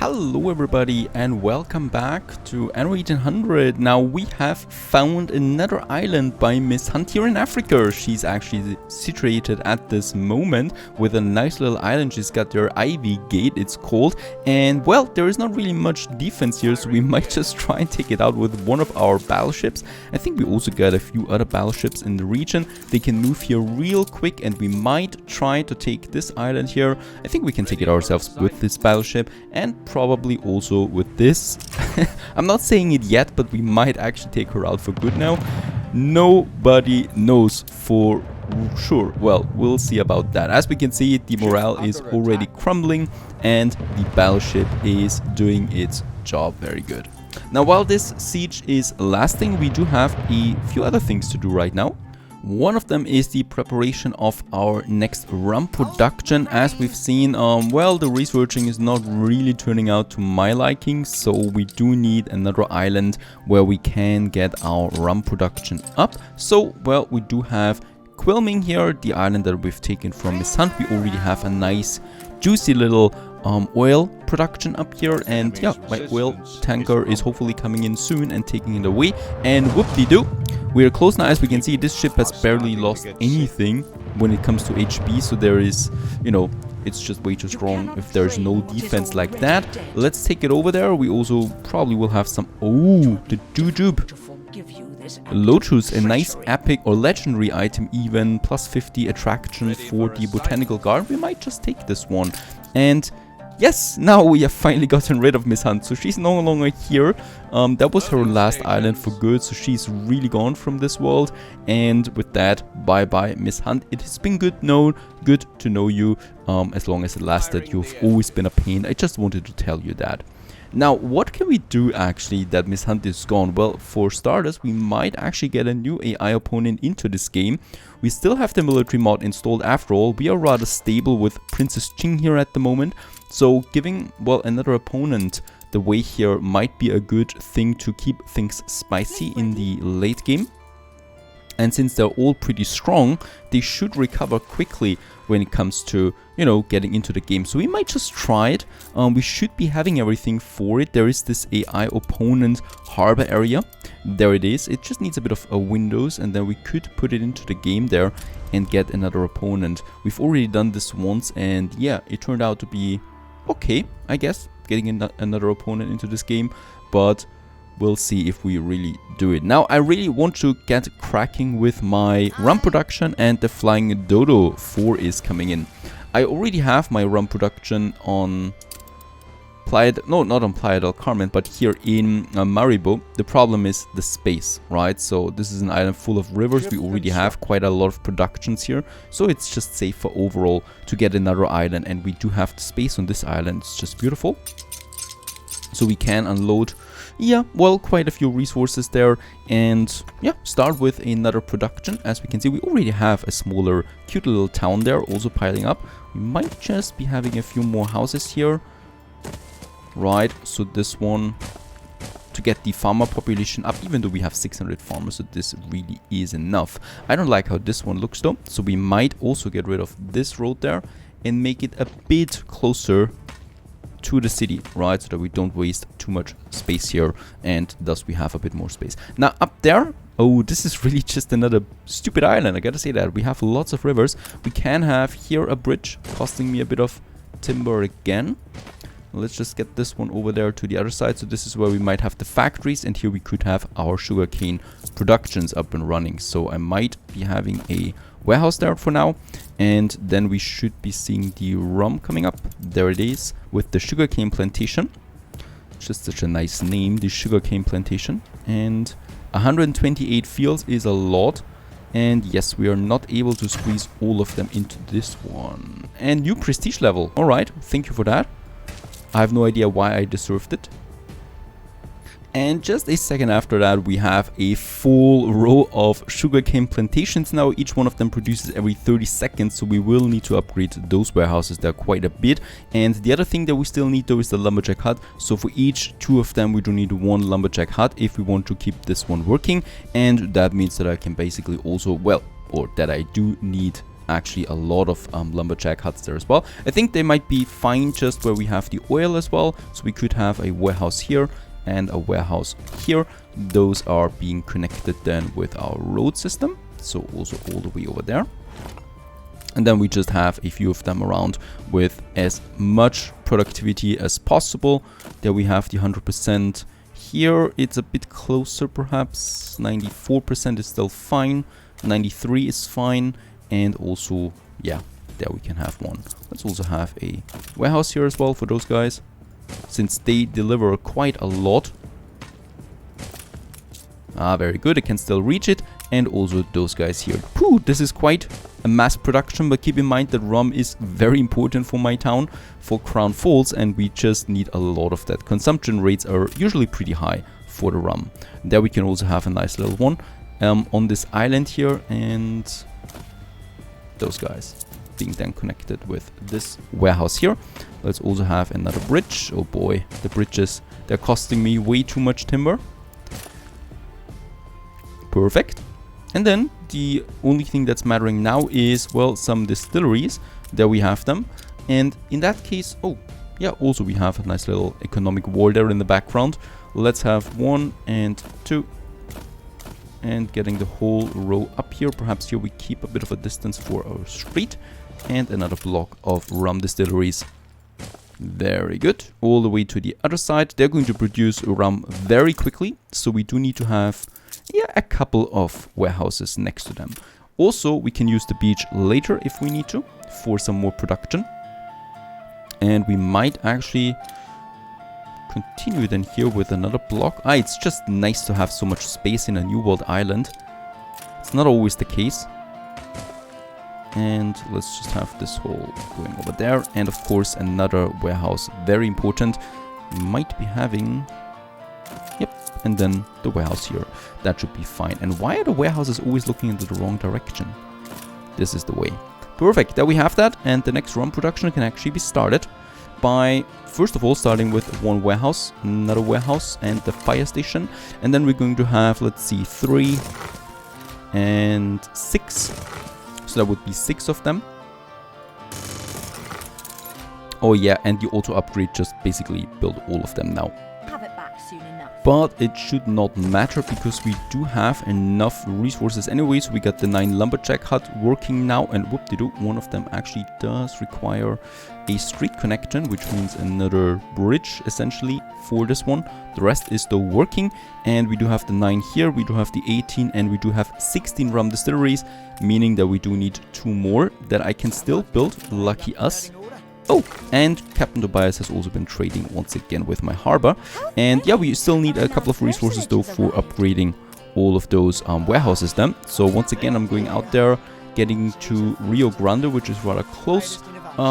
Hello everybody and welcome back to Anno 1800. Now we have found another island by Miss Hunt here in Africa. She's actually situated at this moment with a nice little island. She's got their Ivy Gate, it's called. And well, there is not really much defense here, so we might just try and take it out with one of our battleships. I think we also got a few other battleships in the region. They can move here real quick and we might try to take this island here. I think we can take it ourselves with this battleship and probably also with this. I'm not saying it yet, but we might actually take her out for good now. Nobody knows for sure. Well, we'll see about that. As we can see, the morale is already crumbling and the battleship is doing its job very good. Now, while this siege is lasting, we do have a few other things to do right now. One of them is the preparation of our next rum production. As we've seen, well, the researching is not really turning out to my liking, so we do need another island where we can get our rum production up. So, well, we do have Quilming here, the island that we've taken from Miss Hunt. We already have a nice, juicy little oil production up here, and yeah, my oil tanker is hopefully coming in soon and taking it away, and whoop-de-doo, we are close now. As we can see, this ship has barely lost anything when it comes to HP, so there is, you know, it's just way too strong if there's no defense like that. Let's take it over there. We also probably will have some, oh, the Jujube Lotus, a nice epic or legendary item, even plus 50 attraction for the botanical garden. We might just take this one. And yes, now we have finally gotten rid of Miss Hunt, so she's no longer here. That was her last island for good, so she's really gone from this world. And with that, bye-bye, Miss Hunt. It has been good to know you, as long as it lasted. You've always been a pain. I just wanted to tell you that. Now, what can we do actually that Miss Hunt is gone? Well, for starters, we might actually get a new AI opponent into this game. We still have the military mod installed after all. We are rather stable with Princess Ching here at the moment. So giving, well, another opponent the way here might be a good thing to keep things spicy in the late game. And since they're all pretty strong, they should recover quickly when it comes to, you know, getting into the game. So we might just try it. We should be having everything for it. There is this AI opponent Harbour area. There it is. It just needs a bit of a windows, and then we could put it into the game there and get another opponent. We've already done this once, and yeah, it turned out to be okay, I guess, getting another opponent into this game. But we'll see if we really do it. Now, I really want to get cracking with my rum production, and the Flying Dodo 4 is coming in. I already have my rum production on Playa, no, not on Playa del Carmen, but here in Maribo. The problem is the space, right? So this is an island full of rivers. We already have quite a lot of productions here, so it's just safer overall to get another island, and we do have the space on this island. It's just beautiful. So we can unload, yeah, well, quite a few resources there, and yeah, start with another production. As we can see, we already have a smaller, cute little town there also piling up. We might just be having a few more houses here, right? So this one, to get the farmer population up, even though we have 600 farmers, so this really is enough. I don't like how this one looks though, so we might also get rid of this road there and make it a bit closer to the city, right, so that we don't waste too much space here, and thus we have a bit more space. Now up there, oh, this is really just another stupid island, I gotta say that. We have lots of rivers. We can have here a bridge costing me a bit of timber again. Let's just get this one over there to the other side. So this is where we might have the factories, and here we could have our sugarcane productions up and running. So I might be having a warehouse there for now, and then we should be seeing the rum coming up. There it is with the sugarcane plantation. Just such a nice name, the sugarcane plantation. And 128 fields is a lot, and yes, we are not able to squeeze all of them into this one. And new prestige level. All right, thank you for that. I have no idea why I deserved it. And just a second after that, we have a full row of sugarcane plantations now. Each one of them produces every 30 seconds, so we will need to upgrade those warehouses there quite a bit. And the other thing that we still need though is the lumberjack hut. So for each two of them, we do need one lumberjack hut if we want to keep this one working. And that means that I can basically also, well, or that I do need actually a lot of lumberjack huts there as well. I think they might be fine just where we have the oil as well. So we could have a warehouse here and a warehouse here. Those are being connected then with our road system. So also all the way over there. And then we just have a few of them around with as much productivity as possible. There we have the 100%. Here it's a bit closer perhaps. 94% is still fine. 93 is fine. And also, yeah, there we can have one. Let's also have a warehouse here as well for those guys, since they deliver quite a lot. Ah, very good. I can still reach it. And also those guys here. Pooh, this is quite a mass production, but keep in mind that rum is very important for my town, for Crown Falls, and we just need a lot of that. Consumption rates are usually pretty high for the rum. There we can also have a nice little one on this island here, and those guys being then connected with this warehouse here. Let's also have another bridge. Oh boy, the bridges, they're costing me way too much timber. Perfect. And then the only thing that's mattering now is, well, some distilleries. There we have them. And in that case, oh, yeah, also we have a nice little economic wall there in the background. Let's have 1 and 2. And getting the whole row up here. Perhaps here we keep a bit of a distance for our street. And another block of rum distilleries. Very good. All the way to the other side. They're going to produce rum very quickly. So we do need to have, yeah, a couple of warehouses next to them. Also, we can use the beach later if we need to for some more production. And we might actually continue then here with another block. Ah, it's just nice to have so much space in a New World island. It's not always the case. And let's just have this hole going over there. And of course, another warehouse. Very important. Might be having... Yep. And then the warehouse here. That should be fine. And why are the warehouses always looking into the wrong direction? This is the way. Perfect. There we have that. And the next rum production can actually be started by, first of all, starting with one warehouse, another warehouse, and the fire station. And then we're going to have, let's see, 3 and 6. So that would be 6 of them. Oh yeah, and the auto upgrade just basically build all of them now. Have it back soon enough. But it should not matter because we do have enough resources anyway. So we got the 9 lumberjack hut working now, and whoop-de-doo, one of them actually does require a street connection, which means another bridge essentially for this one. The rest is still working, and we do have the 9 here, we do have the 18, and we do have 16 rum distilleries, meaning that we do need 2 more that I can still build. Lucky us. Oh, and Captain Tobias has also been trading once again with my harbor. And yeah, we still need a couple of resources though for upgrading all of those warehouses then. So once again, I'm going out there, getting to Rio Grande, which is rather close.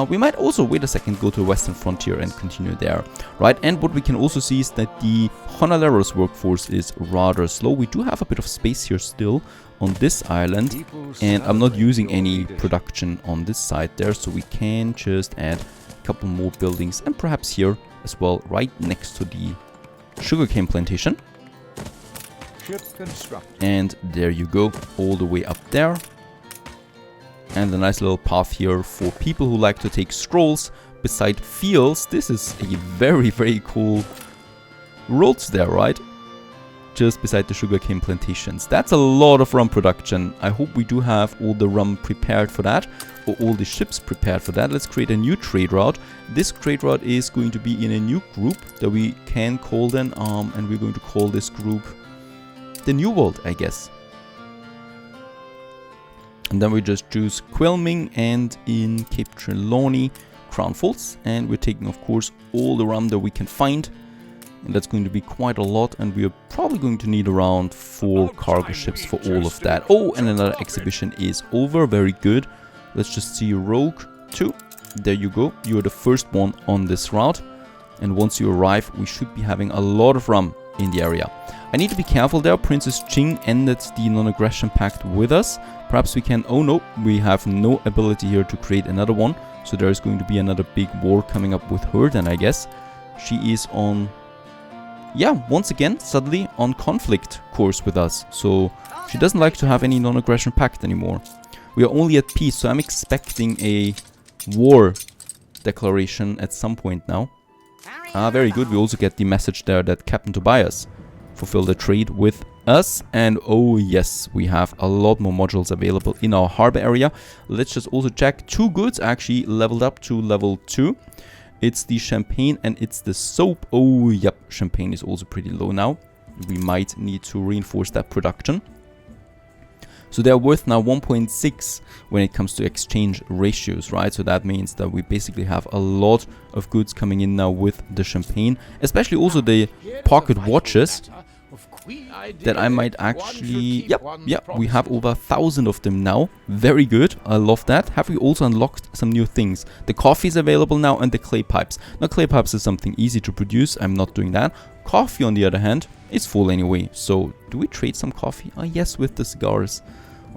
We might also, wait a second, go to the Western Frontier and continue there, right? And what we can also see is that the Honaleros workforce is rather slow. We do have a bit of space here still on this island, and I'm not using any production on this side there, so we can just add a couple more buildings, and perhaps here as well, right next to the sugarcane plantation. And there you go, all the way up there. And a nice little path here for people who like to take strolls beside fields. This is a very, very cool roads there, right? Just beside the sugarcane plantations. That's a lot of rum production. I hope we do have all the rum prepared for that, or all the ships prepared for that. Let's create a new trade route. This trade route is going to be in a new group that we can call then, and we're going to call this group the New World, I guess. And then we just choose Quelming, and in Cape Trelawney, Crown Falls. And we're taking, of course, all the rum that we can find. And that's going to be quite a lot. And we are probably going to need around 4 cargo ships for all of that. Oh, and another exhibition is over. Very good. Let's just see Rogue 2. There you go. You're the first one on this route. And once you arrive, we should be having a lot of rum in the area. I need to be careful there. Princess Jing ended the non-aggression pact with us. Perhaps we can... Oh no, we have no ability here to create another one. So there is going to be another big war coming up with her then, I guess. She is on... Yeah, once again, suddenly on conflict course with us. So she doesn't like to have any non-aggression pact anymore. We are only at peace, so I'm expecting a war declaration at some point now. Ah, very good. We also get the message there that Captain Tobias fulfilled a trade with us. And oh yes, we have a lot more modules available in our harbor area. Let's just also check. 2 goods actually leveled up to level 2. It's the champagne and it's the soap. Oh, yep. Champagne is also pretty low now. We might need to reinforce that production. So they're worth now 1.6 when it comes to exchange ratios, right? So that means that we basically have a lot of goods coming in now with the champagne, especially also the pocket watches that I might actually... Yep, we have over 1,000 of them now. Very good. I love that. Have we also unlocked some new things? The coffee is available now and the clay pipes. Now, clay pipes is something easy to produce. I'm not doing that. Coffee, on the other hand, is full anyway. So, do we trade some coffee? Ah, yes, with the cigars.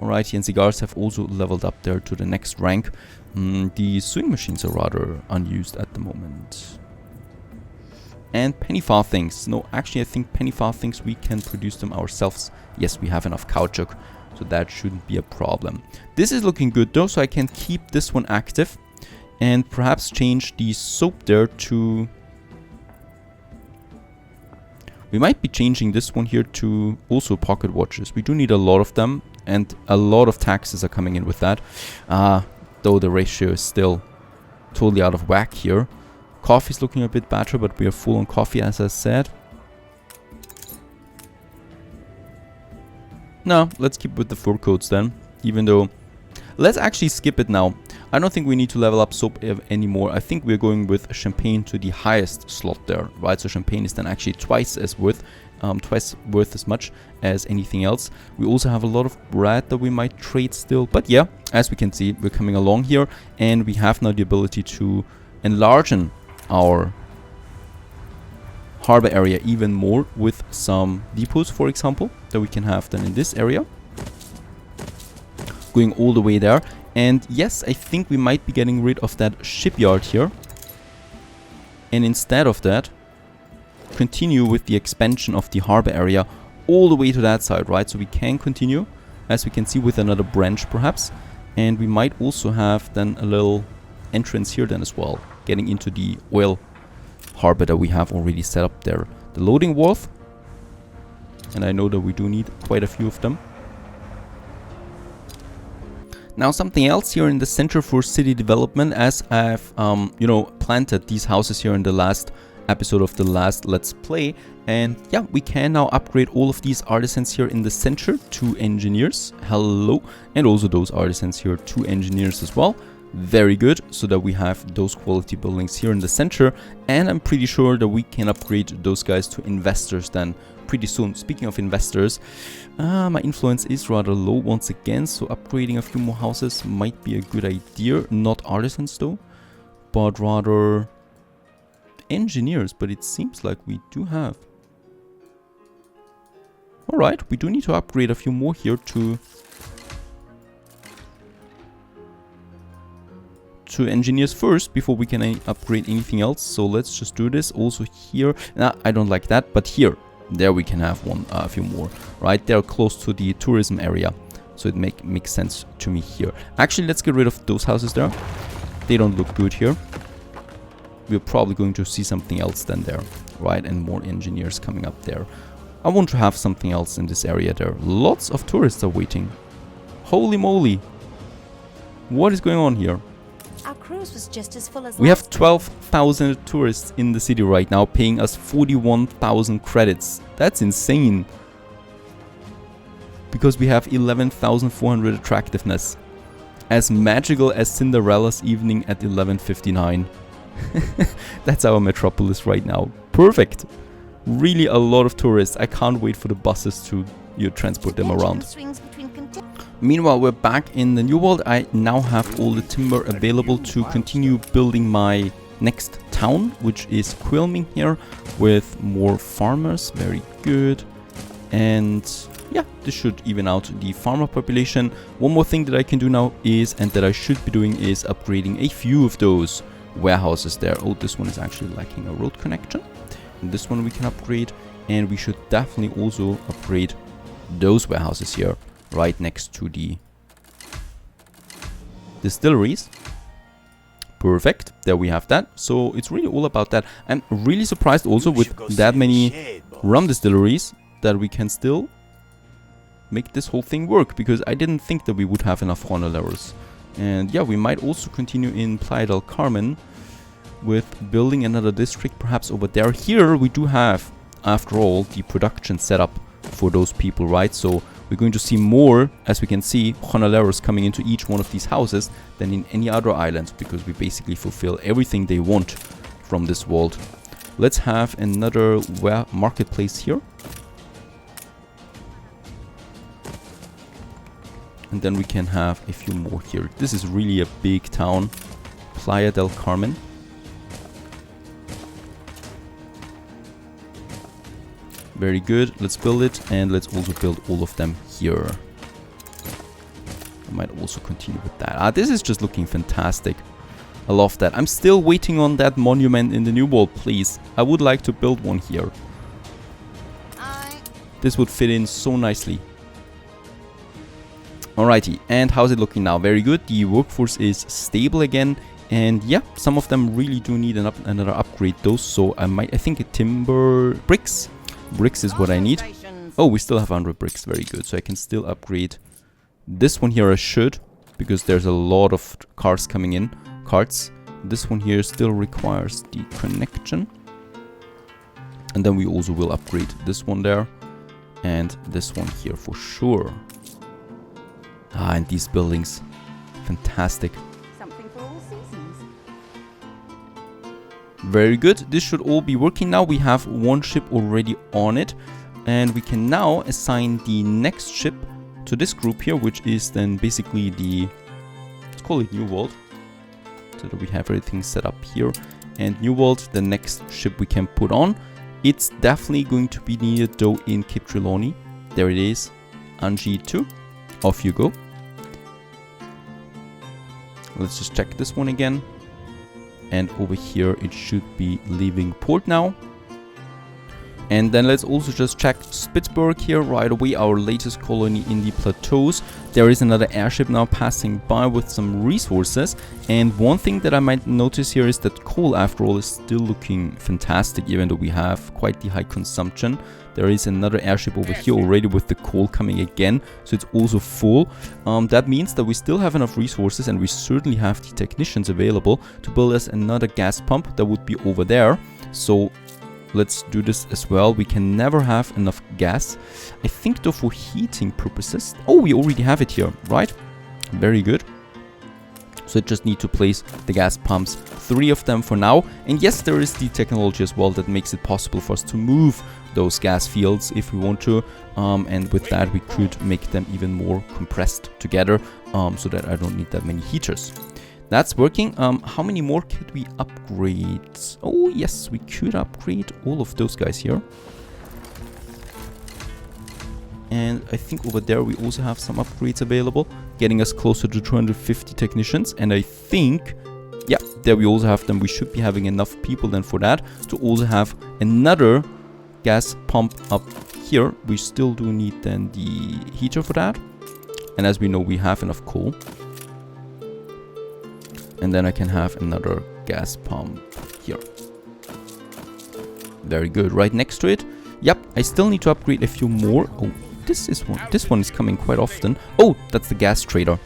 Alright, and cigars have also leveled up there to the next rank. The sewing machines are rather unused at the moment. And penny farthings. No, actually I think penny farthings, we can produce them ourselves. Yes, we have enough caoutchouc, so that shouldn't be a problem. This is looking good though, so I can keep this one active. And perhaps change the soap there to... We might be changing this one here to also pocket watches. We do need a lot of them. And a lot of taxes are coming in with that. Though the ratio is still totally out of whack here. Coffee is looking a bit better, but we are full on coffee, as I said. No, let's keep with the fur coats then. Even though... Let's actually skip it now. I don't think we need to level up soap anymore. I think we're going with champagne to the highest slot there, right? So champagne is then actually twice worth as much as anything else. We also have a lot of bread that we might trade still. But yeah, as we can see, we're coming along here. And we have now the ability to enlarge our harbor area even more with some depots, for example, that we can have then in this area. Going all the way there. And yes, I think we might be getting rid of that shipyard here. And instead of that, continue with the expansion of the harbor area all the way to that side, right? So we can continue, as we can see, with another branch perhaps. And we might also have then a little entrance here then as well, getting into the oil harbor that we have already set up there. The loading wharf. And I know that we do need quite a few of them. Now something else here in the Center for City Development, as I've, planted these houses here in the last episode of the last Let's Play. And yeah, we can now upgrade all of these artisans here in the center to engineers. Hello. And also those artisans here to engineers as well. Very good, so that we have those quality buildings here in the center. And I'm pretty sure that we can upgrade those guys to investors then pretty soon. Speaking of investors, my influence is rather low once again, so upgrading a few more houses might be a good idea. Not artisans though, but rather engineers, but it seems like we do have. Alright, we do need to upgrade a few more here to engineers first before we can upgrade anything else. So let's just do this also here. Nah, I don't like that, but here, there we can have a few more, right? They're close to the tourism area, so it makes sense to me here. Actually, let's get rid of those houses there. They don't look good here. We're probably going to see something else then there, right? And more engineers coming up there. I want to have something else in this area there. Lots of tourists are waiting. Holy moly. What is going on here? Our cruise was just as full as we have 12,000 tourists in the city right now, paying us 41,000 credits. That's insane. Because we have 11,400 attractiveness. As magical as Cinderella's evening at 11:59. That's our metropolis right now. Perfect. Really a lot of tourists. I can't wait for the buses to transport them around. Meanwhile, we're back in the New World. I now have all the timber available to continue building my next town, which is Quilming here, with more farmers. Very good. And yeah, this should even out the farmer population. One more thing that I can do now is, and that I should be doing, is upgrading a few of those warehouses there. Oh, this one is actually lacking a road connection. And this one we can upgrade. And we should definitely also upgrade those warehouses here, right next to the distilleries. Perfect. There we have that. So it's really all about that. I'm really surprised also with that many rum distilleries that we can still make this whole thing work, because I didn't think that we would have enough Honolers. And yeah, we might also continue in Playa del Carmen with building another district perhaps over there. Here we do have, after all, the production setup for those people, right? So we're going to see more, as we can see, Honoleros coming into each one of these houses than in any other island, because we basically fulfill everything they want from this world. Let's have another marketplace here. And then we can have a few more here. This is really a big town, Playa del Carmen. Very good. Let's build it, and let's also build all of them here. I might also continue with that. This is just looking fantastic. I love that. I'm still waiting on that monument in the New World, please. I would like to build one here. This would fit in so nicely. Alrighty, and how's it looking now? Very good. The workforce is stable again. And yeah, some of them really do need another upgrade though. So I think a timber bricks. Bricks is what I need. Oh, we still have 100 bricks. Very good. So I can still upgrade this one here. I should, because there's a lot of cars coming in. Carts. This one here still requires the connection. And then we also will upgrade this one there. And this one here for sure. And these buildings. Fantastic. Something for all seasons. Very good. This should all be working now. We have one ship already on it. And we can now assign the next ship to this group here, which is then basically the... let's call it New World. So that we have everything set up here. And New World, the next ship we can put on. It's definitely going to be needed though in Cape Trelawney. There it is. Anji 2. Off you go. Let's just check this one again. And over here it should be leaving port now. And then let's also just check Spitzberg here right away, our latest colony in the plateaus. There is another airship now passing by with some resources. And one thing that I might notice here is that coal, after all, is still looking fantastic, even though we have quite the high consumption. There is another airship over here already with the coal coming again, so it's also full. That means that we still have enough resources, and we certainly have the technicians available to build us another gas pump that would be over there. So let's do this as well. We can never have enough gas. I think though for heating purposes... oh, we already have it here, right? Very good. So I just need to place the gas pumps, 3 of them for now. And yes, there is the technology as well that makes it possible for us to move those gas fields if we want to. And with that, we could make them even more compressed together, so that I don't need that many heaters. That's working. How many more could we upgrade? Oh, yes, we could upgrade all of those guys here. And I think over there we also have some upgrades available, getting us closer to 250 technicians. And I think, yeah, there we also have them. We should be having enough people then for that to also have another gas pump up here. We still do need then the heater for that. And as we know, we have enough coal. And then I can have another gas pump here. Very good. Right next to it. Yep, I still need to upgrade a few more. Oh, this one is coming quite often. Oh, that's the gas trader.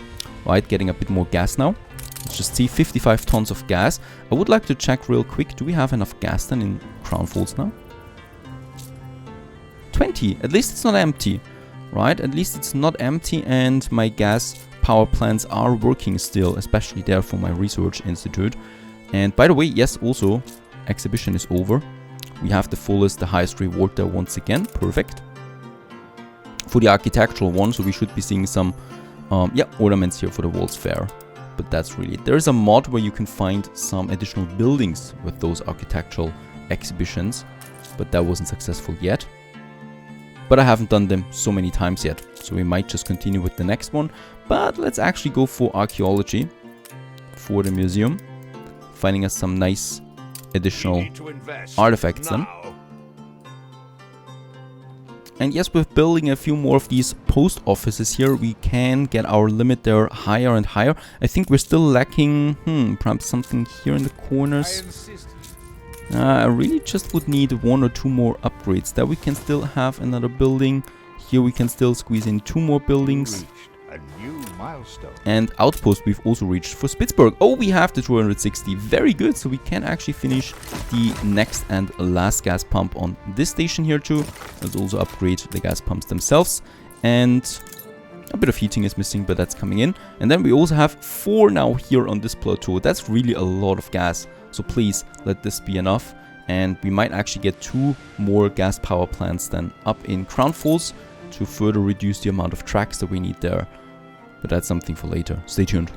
Right, getting a bit more gas now. Let's just see, 55 tons of gas. I would like to check real quick. Do we have enough gas then in Crown Falls now? 20. At least it's not empty. Right, at least it's not empty, and my gas power plants are working still, especially there for my research institute. And by the way, yes, also exhibition is over. We have the fullest, the highest reward there once again. Perfect. For the architectural one, so we should be seeing some ornaments here for the World's Fair. But that's really it. There is a mod where you can find some additional buildings with those architectural exhibitions, but that wasn't successful yet. But I haven't done them so many times yet, so we might just continue with the next one. But let's actually go for archaeology for the museum, finding us some nice additional artifacts then. And yes, with building a few more of these post offices here, we can get our limit there higher and higher. I think we're still lacking, perhaps something here in the corners. I really just would need 1 or 2 more upgrades. That we can still have another building. Here we can still squeeze in 2 more buildings. And outpost we've also reached for Spitzberg. Oh, we have the 260. Very good. So we can actually finish the next and last gas pump on this station here too. Let's also upgrade the gas pumps themselves. And a bit of heating is missing, but that's coming in. And then we also have 4 now here on this plateau. That's really a lot of gas. So please let this be enough. And we might actually get 2 more gas power plants then up in Crown Falls to further reduce the amount of tracks that we need there. But that's something for later. Stay tuned.